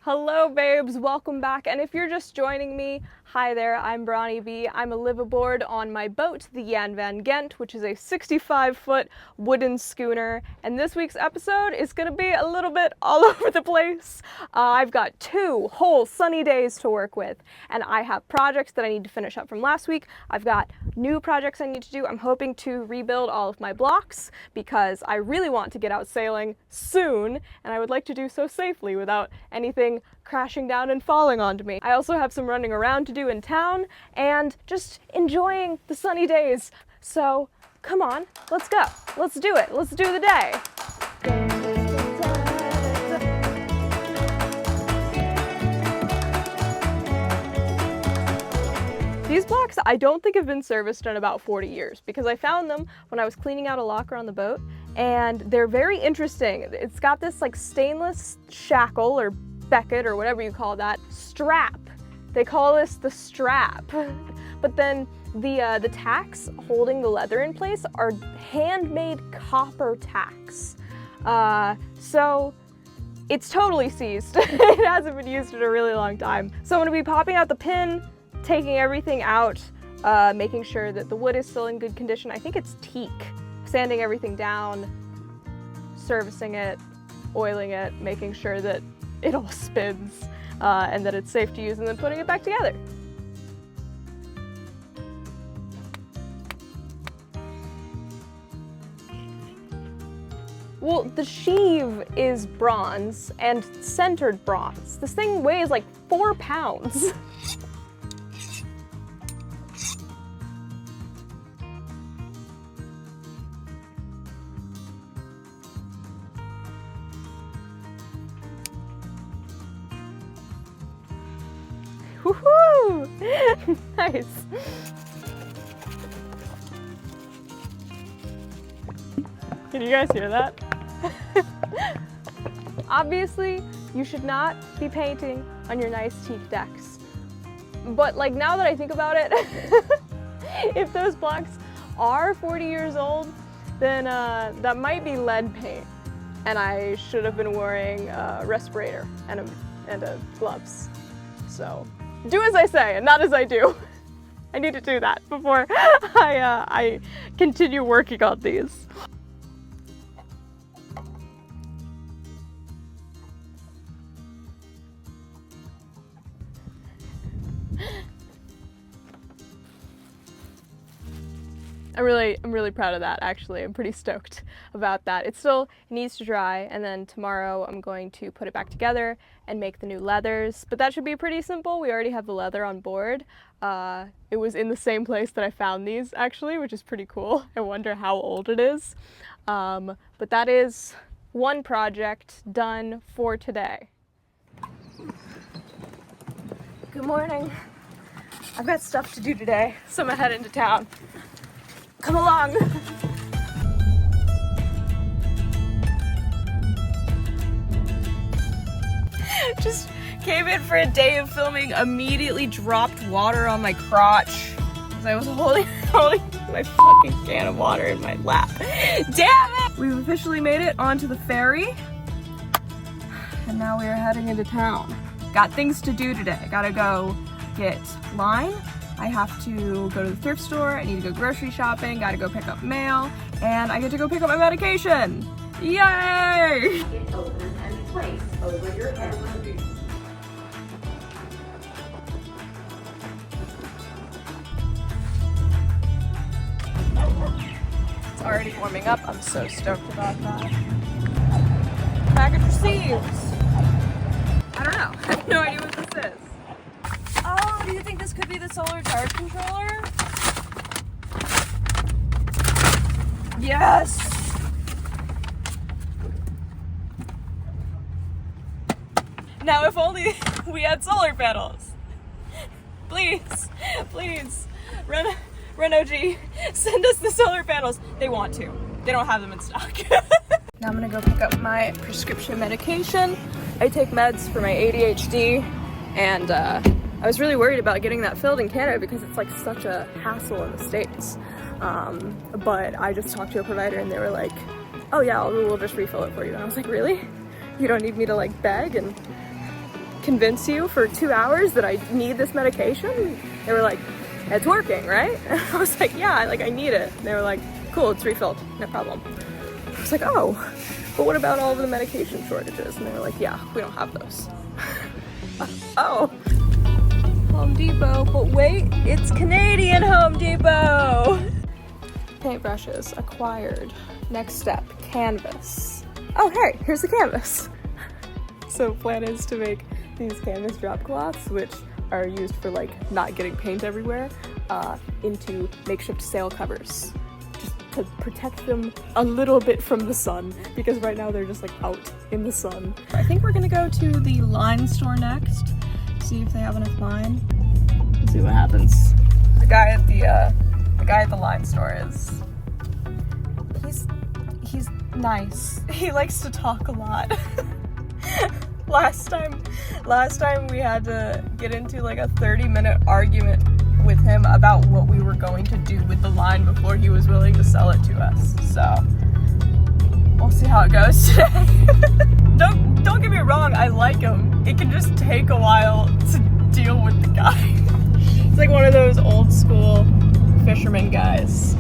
Hello babes, welcome back, and if you're just joining me, hi there, I'm Bronnie B. I'm a liveaboard on my boat, the Jan van Gent, which is a 65-foot wooden schooner, and this week's episode is going to be a little bit all over the place. I've got 2 whole sunny days to work with, and I have projects that I need to finish up from last week. I've got new projects I need to do. I'm hoping to rebuild all of my blocks because I really want to get out sailing soon, and I would like to do so safely without anything crashing down and falling onto me. I also have some running around to do in town and just enjoying the sunny days. So come on, let's go. Let's do it. Let's do the day. These blocks I don't think have been serviced in about 40 years because I found them when I was cleaning out a locker on the boat, and they're very interesting. It's got this like stainless shackle or becket or whatever you call that strap. They call this the strap. But then the tacks holding the leather in place are handmade copper tacks. So it's totally seized. It hasn't been used in a really long time. So I'm gonna be popping out the pin, taking everything out, making sure that the wood is still in good condition. I think it's teak. Sanding everything down, servicing it, oiling it, making sure that it all spins and that it's safe to use, and then putting it back together. Well, the sheave is bronze and centered bronze. This thing weighs like 4 pounds. Woohoo! Nice. Can you guys hear that? Obviously, you should not be painting on your nice teak decks. But like now that I think about it, if those blocks are 40 years old, then that might be lead paint. And I should have been wearing a respirator and a gloves. So do as I say and not as I do. I need to do that before I continue working on these. I'm really proud of that, actually. I'm pretty stoked about that. It still needs to dry, and then tomorrow I'm going to put it back together and make the new leathers. But that should be pretty simple. We already have the leather on board. It was in the same place that I found these, actually, which is pretty cool. I wonder how old it is. But that is one project done for today. Good morning. I've got stuff to do today, so I'm gonna head into town. Come along. Just came in for a day of filming, immediately dropped water on my crotch because I was holding my fucking can of water in my lap. Damn it! We've officially made it onto the ferry, and now we are heading into town. Got things to do today. Gotta go get line. I have to go to the thrift store, I need to go grocery shopping, gotta go pick up mail, and I get to go pick up my medication! Yay! It opens and place over your head. It's already warming up, I'm so stoked about that. Package received! I don't know, I have no idea what this is. Oh, do you think this could be the solar charge controller? Yes! Now if only we had solar panels. Please, please, Renault G, send us the solar panels. They want to. They don't have them in stock. Now I'm gonna go pick up my prescription medication. I take meds for my ADHD, and I was really worried about getting that filled in Canada because it's like such a hassle in the States. But I just talked to a provider and they were like, oh yeah, we'll just refill it for you. And I was like, really? You don't need me to like beg and convince you for 2 hours that I need this medication? They were like, it's working, right? And I was like, yeah, I need it. And they were like, cool, it's refilled, no problem. I was like, oh, but what about all of the medication shortages? And they were like, yeah, we don't have those. Oh. Home Depot, but wait, it's Canadian Home Depot. Paintbrushes acquired. Next step, canvas. Oh, hey, here's the canvas. So plan is to make these canvas drop cloths, which are used for like not getting paint everywhere, into makeshift sail covers, just to protect them a little bit from the sun, because right now they're just like out in the sun. I think we're gonna go to the line store next, see if they have enough line. Let's see what happens. The guy at the line store he's nice. He likes to talk a lot. Last time we had to get into like a 30-minute argument with him about what we were going to do with the line before he was willing to sell it to us. So we'll see how it goes today. Don't get me wrong, I like him. It can just take a while to deal with the guy. He's like one of those old school fisherman guys.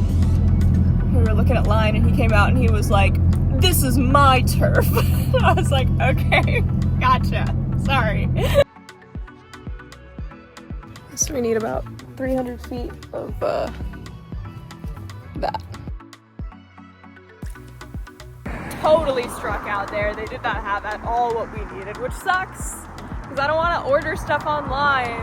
We were looking at line and he came out and he was like, "This is my turf." I was like, okay, gotcha, sorry. So we need about 300 feet of that. Totally struck out there. They did not have at all what we needed, which sucks, because I don't want to order stuff online.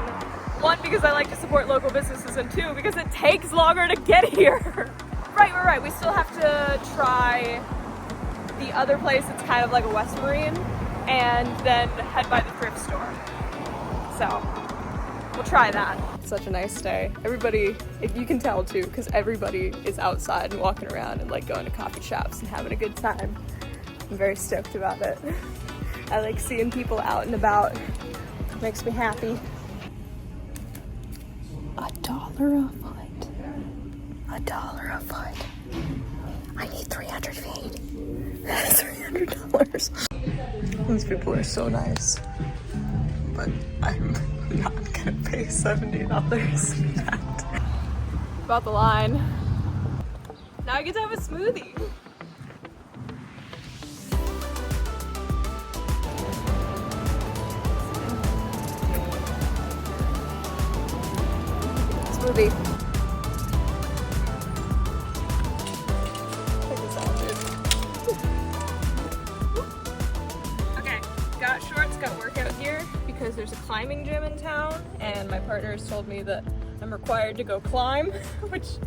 One, because I like to support local businesses, and two, because it takes longer to get here. Right. We still have to try the other place. It's kind of like a West Marine, and then head by the thrift store. So we'll try that. It's such a nice day. Everybody, if you can tell too, because everybody is outside and walking around and like going to coffee shops and having a good time. I'm very stoked about it. I like seeing people out and about. It makes me happy. $1 a foot. $1 a foot. I need 300 feet. $300. These people are so nice, but I'm not gonna pay $70 for that. About the line. Now I get to have a smoothie. Smoothie. Got shorts, got workout gear, because there's a climbing gym in town, and my partner has told me that I'm required to go climb, which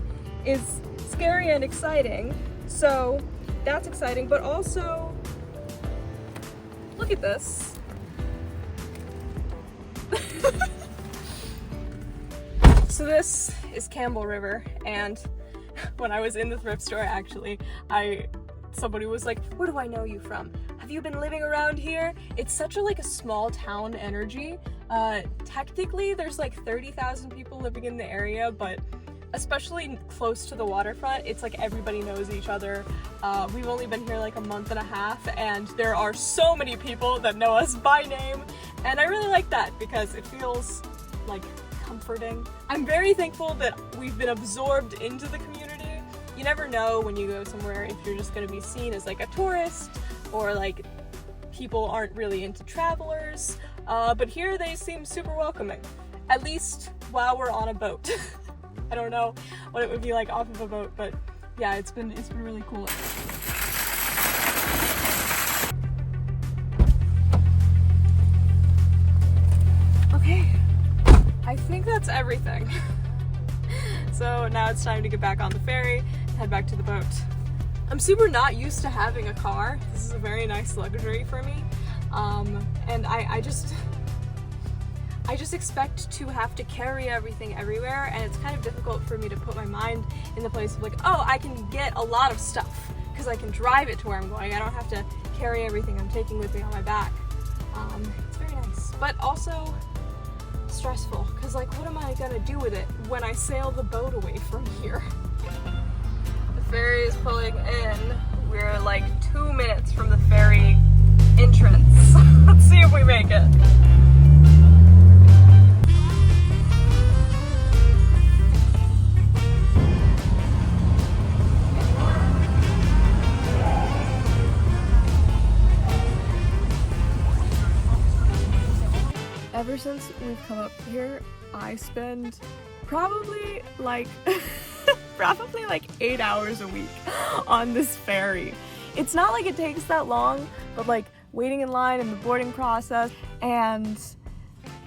is scary and exciting. So that's exciting, but also, look at this. So this is Campbell River, and when I was in the thrift store, actually, somebody was like, "Where do I know you from? Have you been living around here?" It's such a small town energy. Technically there's like 30,000 people living in the area, but especially close to the waterfront, it's like everybody knows each other. We've only been here like a month and a half, and there are so many people that know us by name, and I really like that because it feels like comforting. I'm very thankful that we've been absorbed into the community. You never know when you go somewhere if you're just going to be seen as like a tourist, or like people aren't really into travelers, but here they seem super welcoming, at least while we're on a boat. I don't know what it would be like off of a boat, but yeah, it's been really cool. Okay, I think that's everything. So now it's time to get back on the ferry, head back to the boat. I'm super not used to having a car. This is a very nice luxury for me. And I just expect to have to carry everything everywhere, and it's kind of difficult for me to put my mind in the place of like, oh, I can get a lot of stuff because I can drive it to where I'm going. I don't have to carry everything I'm taking with me on my back. It's very nice, but also stressful, because like, what am I gonna do with it when I sail the boat away from here? The ferry is pulling in. We're like 2 minutes from the ferry entrance. Let's see if we make it. Ever since we've come up here, I spend probably like 8 hours a week on this ferry. It's not like it takes that long, but like waiting in line and the boarding process, and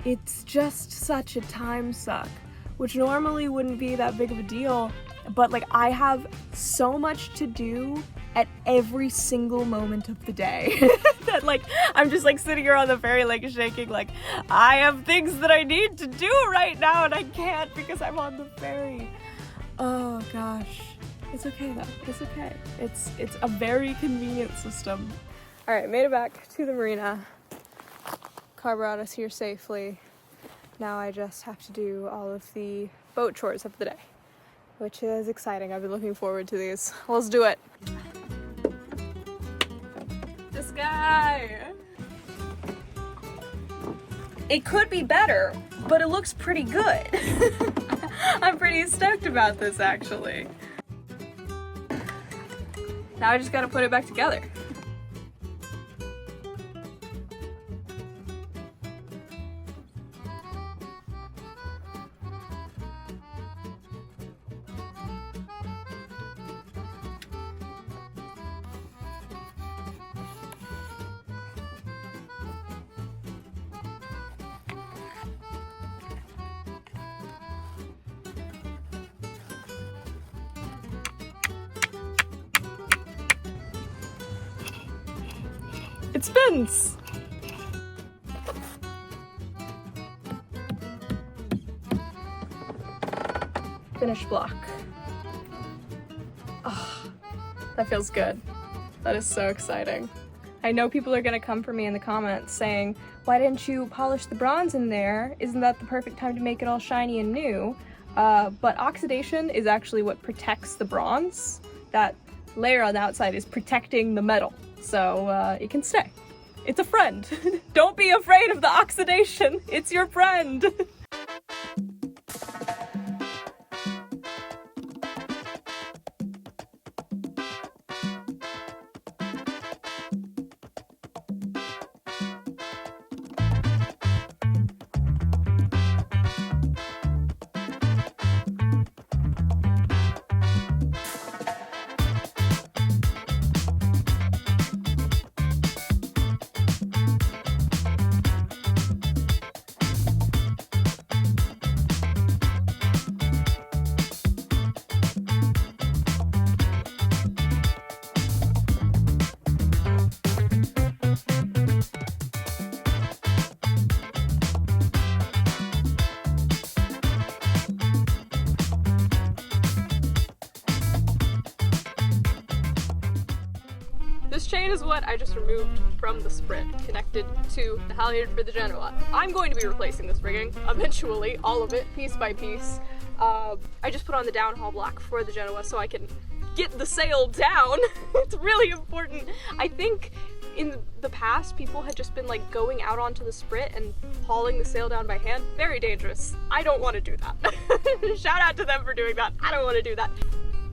it's just such a time suck, which normally wouldn't be that big of a deal, but like I have so much to do at every single moment of the day that like I'm just like sitting here on the ferry like shaking, like I have things that I need to do right now and I can't because I'm on the ferry. Oh gosh, it's okay though, it's okay. It's a very convenient system. All right, made it back to the marina. Car brought us here safely. Now I just have to do all of the boat chores of the day, which is exciting. I've been looking forward to these. Let's do it. The sky. It could be better, but it looks pretty good. I'm pretty stoked about this actually. Now I just gotta put it back together. It spins! Finish block. Oh, that feels good. That is so exciting. I know people are gonna come for me in the comments saying, why didn't you polish the bronze in there? Isn't that the perfect time to make it all shiny and new? But oxidation is actually what protects the bronze. That layer on the outside is protecting the metal, so it can stay. It's a friend. Don't be afraid of the oxidation. It's your friend. This chain is what I just removed from the Sprint, connected to the halyard for the Genoa. I'm going to be replacing this rigging eventually, all of it, piece by piece. I just put on the downhaul block for the Genoa so I can get the sail down. It's really important. I think in the past, people had just been like going out onto the Sprint and hauling the sail down by hand. Very dangerous. I don't want to do that. Shout out to them for doing that. I don't want to do that.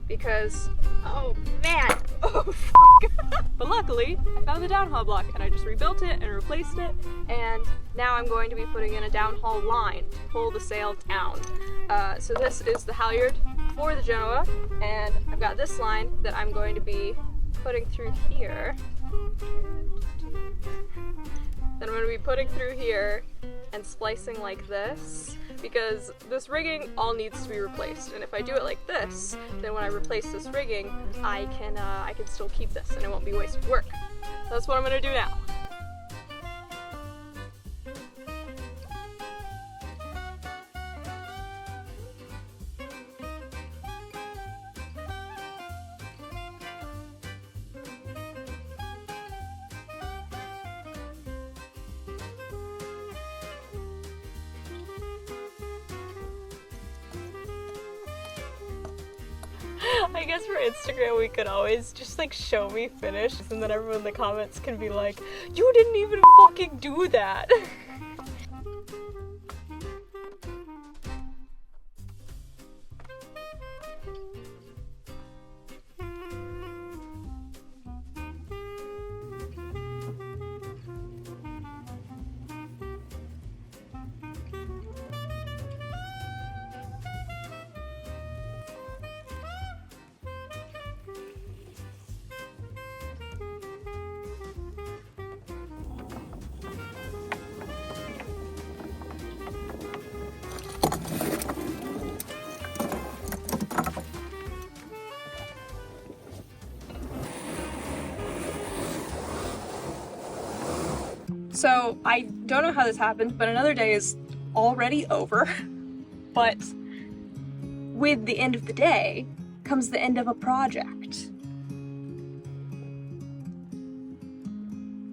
Because, oh man, oh fuck. But luckily, I found the downhaul block and I just rebuilt it and replaced it, and now I'm going to be putting in a downhaul line to pull the sail down. So this is the halyard for the Genoa, and I've got this line that I'm going to be putting through here. Then I'm going to be putting through here and splicing like this, because this rigging all needs to be replaced, and if I do it like this, then when I replace this rigging, I can still keep this and it won't be wasted work. So that's what I'm going to do now. I guess for Instagram we could always just like show me finished, and then everyone in the comments can be like, you didn't even fucking do that. So I don't know how this happened, but another day is already over. But with the end of the day comes the end of a project.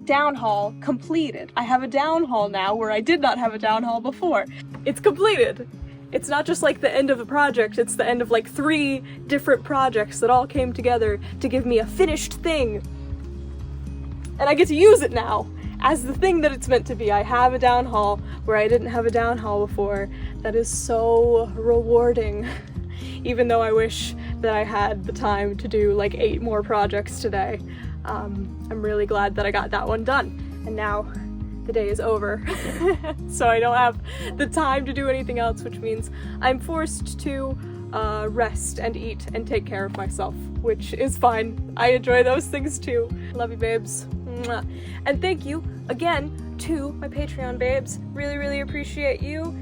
Downhaul completed. I have a downhaul now where I did not have a downhaul before. It's completed. It's not just like the end of a project, it's the end of like 3 different projects that all came together to give me a finished thing. And I get to use it now as the thing that it's meant to be. I have a downhaul where I didn't have a downhaul before. That is so rewarding. Even though I wish that I had the time to do like 8 more projects today. I'm really glad that I got that one done. And now the day is over. So I don't have the time to do anything else, which means I'm forced to rest and eat and take care of myself, which is fine. I enjoy those things too. Love you, babes. Mwah. And thank you again to my Patreon babes. Really, really appreciate you.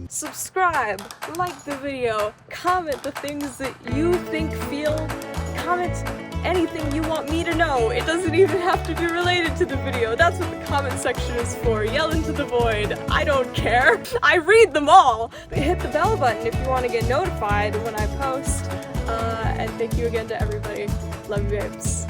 Subscribe, like the video, comment the things that you think, feel, comment anything you want me to know. It doesn't even have to be related to the video. That's what the comment section is for. Yell into the void. I don't care. I read them all. Hit the bell button if you want to get notified when I post. And thank you again to everybody. Love you, babes.